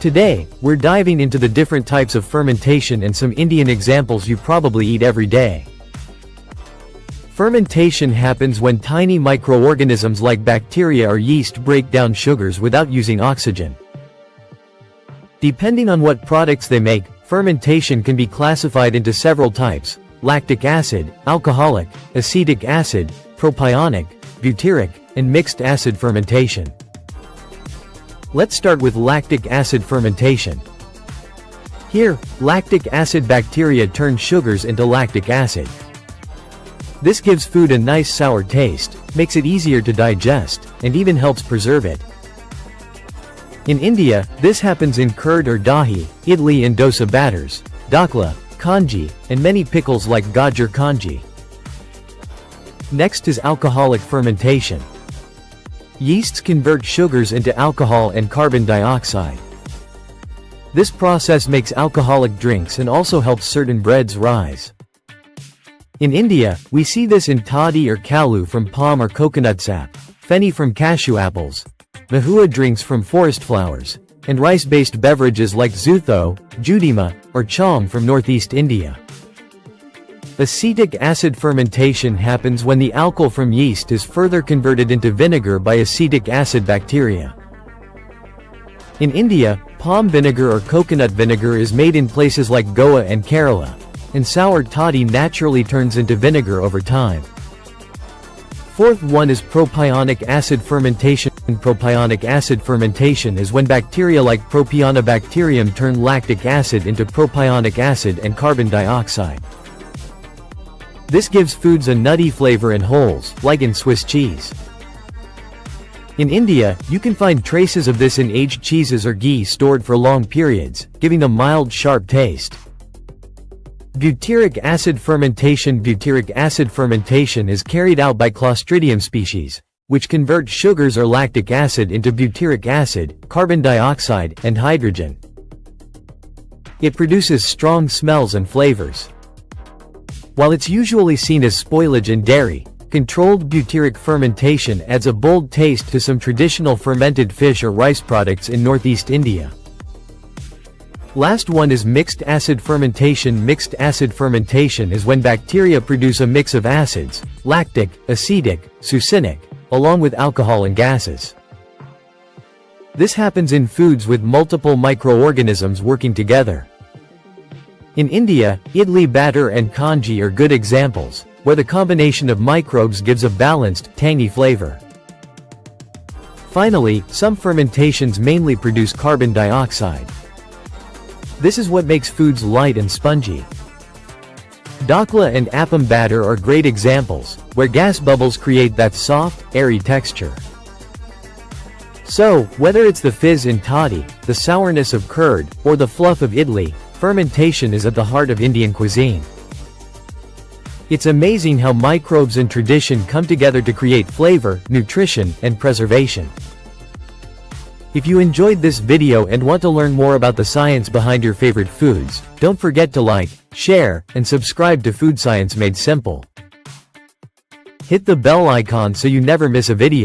Today, we're diving into the different types of fermentation and some Indian examples you probably eat every day. Fermentation happens when tiny microorganisms like bacteria or yeast break down sugars without using oxygen. Depending on what products they make, fermentation can be classified into several types: lactic acid, alcoholic, acetic acid, propionic, butyric, and mixed acid fermentation. Let's start with lactic acid fermentation. Here, lactic acid bacteria turn sugars into lactic acid. This gives food a nice sour taste, makes it easier to digest, and even helps preserve it. In India, this happens in curd or dahi, idli and dosa batters, dakla, kanji, and many pickles like gajar kanji. Next is alcoholic fermentation. Yeasts convert sugars into alcohol and carbon dioxide. This process makes alcoholic drinks and also helps certain breads rise. In India, we see this in toddy or kalu from palm or coconut sap, feni from cashew apples, mahua drinks from forest flowers, and rice-based beverages like zutho, judima, or chong from northeast India. Acetic acid fermentation happens when the alcohol from yeast is further converted into vinegar by acetic acid bacteria. In India, palm vinegar or coconut vinegar is made in places like Goa and Kerala, and sour toddy naturally turns into vinegar over time. Fourth one is propionic acid fermentation. Propionic acid fermentation is when bacteria like Propionibacterium turn lactic acid into propionic acid and carbon dioxide. This gives foods a nutty flavor and holes, like in Swiss cheese. In India, you can find traces of this in aged cheeses or ghee stored for long periods, giving a mild, sharp taste. Butyric acid fermentation. Butyric acid fermentation is carried out by Clostridium species, which convert sugars or lactic acid into butyric acid, carbon dioxide, and hydrogen. It produces strong smells and flavors. While it's usually seen as spoilage in dairy, controlled butyric fermentation adds a bold taste to some traditional fermented fish or rice products in northeast India. Last one is mixed acid fermentation. Mixed acid fermentation is when bacteria produce a mix of acids, lactic, acetic, succinic, along with alcohol and gases. This happens in foods with multiple microorganisms working together. In India, idli batter and kanji are good examples, where the combination of microbes gives a balanced, tangy flavor. Finally, some fermentations mainly produce carbon dioxide. This is what makes foods light and spongy. Dakla and appam batter are great examples, where gas bubbles create that soft, airy texture. So, whether it's the fizz in toddy, the sourness of curd, or the fluff of idli, fermentation is at the heart of Indian cuisine. It's amazing how microbes and tradition come together to create flavor, nutrition, and preservation. If you enjoyed this video and want to learn more about the science behind your favorite foods, don't forget to like, share, and subscribe to Food Science Made Simple. Hit the bell icon so you never miss a video.